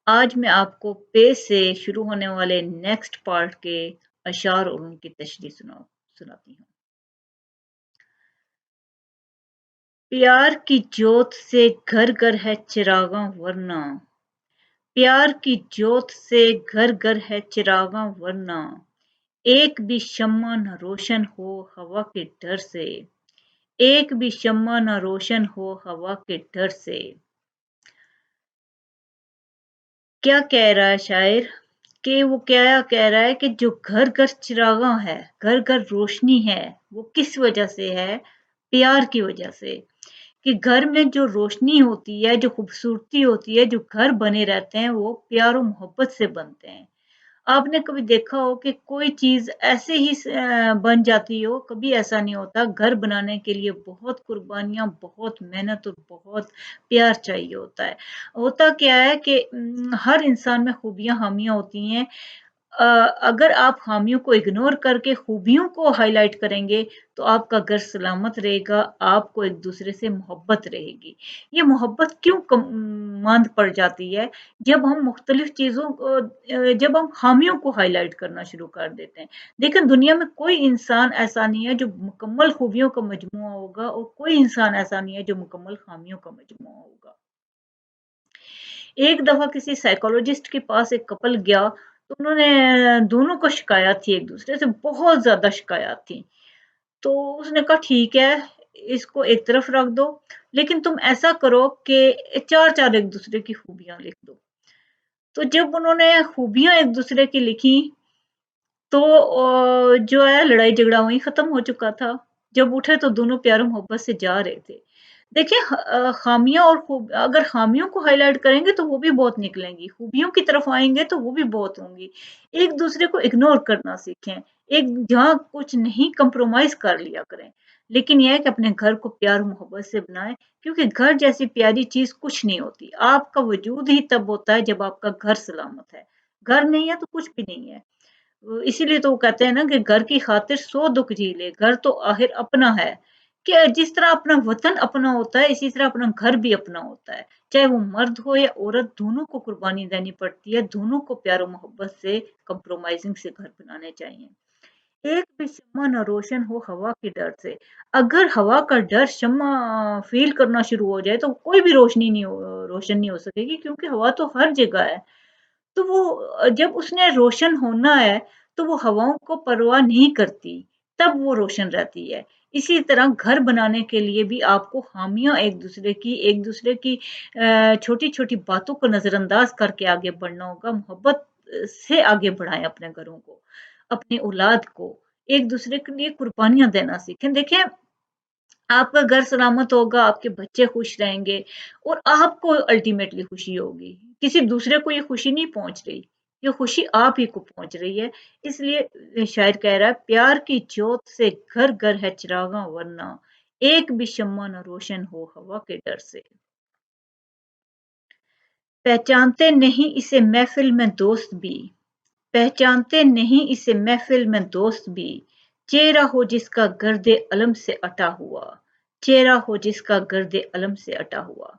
آج میں آپ کو پے سے شروع ہونے والے نیکسٹ پارٹ کے اشعار اور ان کی تشریح سناتی ہوں۔ پیار کی جوت سے گھر گھر ہے چراغاں ورنہ، پیار کی جوت سے گھر گھر ہے چراغاں ورنہ، ایک بھی شمع نہ روشن ہو ہوا کے ڈر سے، ایک بھی شمع نہ روشن ہو ہوا کے ڈر سے۔ کیا کہہ رہا ہے شاعر کہ وہ کیا کہہ رہا ہے کہ جو گھر گھر چراغاں ہے، گھر گھر روشنی ہے، وہ کس وجہ سے ہے؟ پیار کی وجہ سے۔ کہ گھر میں جو روشنی ہوتی ہے، جو خوبصورتی ہوتی ہے، جو گھر بنے رہتے ہیں وہ پیار و محبت سے بنتے ہیں۔ آپ نے کبھی دیکھا ہو کہ کوئی چیز ایسے ہی بن جاتی ہو؟ کبھی ایسا نہیں ہوتا۔ گھر بنانے کے لیے بہت قربانیاں، بہت محنت اور بہت پیار چاہیے ہوتا ہے۔ ہوتا کیا ہے کہ ہر انسان میں خوبیاں خامیاں ہوتی ہیں۔ اگر آپ خامیوں کو اگنور کر کے خوبیوں کو ہائی لائٹ کریں گے تو آپ کا گھر سلامت رہے گا، آپ کو ایک دوسرے سے محبت رہے گی۔ یہ محبت کیوں ماند پڑ جاتی ہے؟ جب ہم مختلف چیزوں کو جب ہم خامیوں کو ہائی لائٹ کرنا شروع کر دیتے ہیں۔ لیکن دنیا میں کوئی انسان ایسا نہیں ہے جو مکمل خوبیوں کا مجموعہ ہوگا، اور کوئی انسان ایسا نہیں ہے جو مکمل خامیوں کا مجموعہ ہوگا۔ ایک دفعہ کسی سائیکولوجسٹ کے پاس ایک کپل گیا تو انہوں نے دونوں کو شکایت تھی، ایک دوسرے سے بہت زیادہ شکایت تھی۔ تو اس نے کہا ٹھیک ہے، اس کو ایک طرف رکھ دو، لیکن تم ایسا کرو کہ چار چار ایک دوسرے کی خوبیاں لکھ دو۔ تو جب انہوں نے خوبیاں ایک دوسرے کی لکھی تو جو ہے لڑائی جھگڑا وہیں ختم ہو چکا تھا۔ جب اٹھے تو دونوں پیار و محبت سے جا رہے تھے۔ دیکھیں خامیاں اور اگر خامیوں کو ہائی لائٹ کریں گے تو وہ بھی بہت نکلیں گی، خوبیوں کی طرف آئیں گے تو وہ بھی بہت ہوں گی۔ ایک دوسرے کو اگنور کرنا سیکھیں، ایک جہاں کچھ نہیں کمپرومائز کر لیا کریں، لیکن یہ ہے کہ اپنے گھر کو پیار و محبت سے بنائیں، کیونکہ گھر جیسی پیاری چیز کچھ نہیں ہوتی۔ آپ کا وجود ہی تب ہوتا ہے جب آپ کا گھر سلامت ہے۔ گھر نہیں ہے تو کچھ بھی نہیں ہے۔ اسی لیے تو وہ کہتے ہیں نا کہ گھر کی خاطر 100 دکھ جھیلے، گھر تو آخر اپنا ہے۔ کہ جس طرح اپنا وطن اپنا ہوتا ہے، اسی طرح اپنا گھر بھی اپنا ہوتا ہے۔ چاہے وہ مرد ہو یا عورت، دونوں کو قربانی دینی پڑتی ہے، دونوں کو پیار و محبت سے کمپرومائزنگ سے گھر بنانے چاہیے۔ ایک بھی شمع نہ روشن ہو ہوا کے ڈر سے۔ اگر ہوا کا ڈر شمع فیل کرنا شروع ہو جائے تو کوئی بھی روشنی نہیں روشن نہیں ہو سکے گی، کیونکہ ہوا تو ہر جگہ ہے۔ تو وہ جب اس نے روشن ہونا ہے تو وہ ہواؤں کو پرواہ نہیں کرتی، تب وہ روشن رہتی ہے۔ اسی طرح گھر بنانے کے لیے بھی آپ کو خامیاں ایک دوسرے کی چھوٹی چھوٹی باتوں کو نظر انداز کر کے آگے بڑھنا ہوگا۔ محبت سے آگے بڑھائیں اپنے گھروں کو، اپنی اولاد کو، ایک دوسرے کے لیے قربانیاں دینا سیکھیں۔ دیکھیں آپ کا گھر سلامت ہوگا، آپ کے بچے خوش رہیں گے، اور آپ کو الٹیمیٹلی خوشی ہوگی۔ کسی دوسرے کو یہ خوشی نہیں پہنچ رہی، یہ خوشی آپ ہی کو پہنچ رہی ہے۔ اس لیے شاعر کہہ رہا ہے پیار کی جوت سے گھر گھر ہے چراغاں ورنہ، ایک بھی شمع نہ روشن ہو ہوا کے ڈر سے۔ پہچانتے نہیں اسے محفل میں دوست بھی، پہچانتے نہیں اسے محفل میں دوست بھی، چہرہ ہو جس کا گرد علم سے اٹا ہوا، چہرہ ہو جس کا گرد علم سے اٹا ہوا۔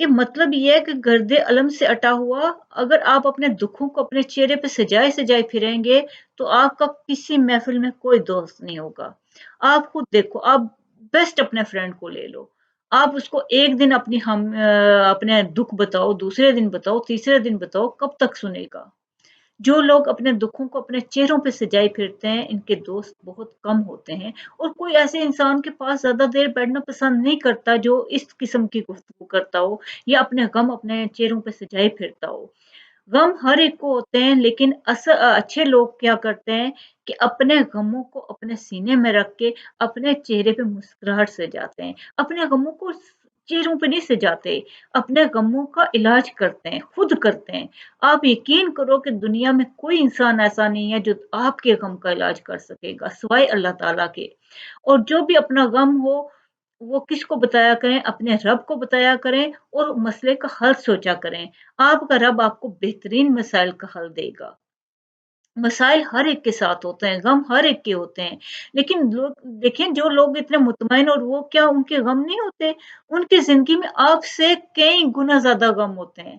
کہ مطلب یہ ہے کہ گرد علم سے اٹا ہوا، اگر آپ اپنے دکھوں کو اپنے چہرے پہ سجائے سجائے پھریں گے تو آپ کا کسی محفل میں کوئی دوست نہیں ہوگا۔ آپ خود دیکھو، آپ بیسٹ اپنے فرینڈ کو لے لو، آپ اس کو ایک دن اپنے دکھ بتاؤ، دوسرے دن بتاؤ، تیسرے دن بتاؤ، کب تک سنے گا؟ جو لوگ اپنے دکھوں کو اپنے چہروں پہ سجائے پھرتے ہیں، ان کے دوست بہت کم ہوتے ہیں، اور کوئی ایسے انسان کے پاس زیادہ دیر بیٹھنا پسند نہیں کرتا جو اس قسم کی گفتگو کرتا ہو یا اپنے غم اپنے چہروں پہ سجائے پھرتا ہو۔ غم ہر ایک کو ہوتے ہیں، لیکن اچھے لوگ کیا کرتے ہیں کہ اپنے غموں کو اپنے سینے میں رکھ کے اپنے چہرے پہ مسکراہٹ سجاتے ہیں، اپنے غموں کو چہروں پہ نہیں سجاتے، اپنے غموں کا علاج کرتے ہیں، خود کرتے ہیں۔ آپ یقین کرو کہ دنیا میں کوئی انسان ایسا نہیں ہے جو آپ کے غم کا علاج کر سکے گا سوائے اللہ تعالیٰ کے۔ اور جو بھی اپنا غم ہو وہ کس کو بتایا کریں؟ اپنے رب کو بتایا کریں اور مسئلے کا حل سوچا کریں۔ آپ کا رب آپ کو بہترین مسائل کا حل دے گا۔ مسائل ہر ایک کے ساتھ ہوتے ہیں، غم ہر ایک کے ہوتے ہیں، لیکن لوگ دیکھیں جو لوگ اتنے مطمئن، اور وہ کیا ان کے غم نہیں ہوتے؟ ان کی زندگی میں آپ سے کئی گنا زیادہ غم ہوتے ہیں،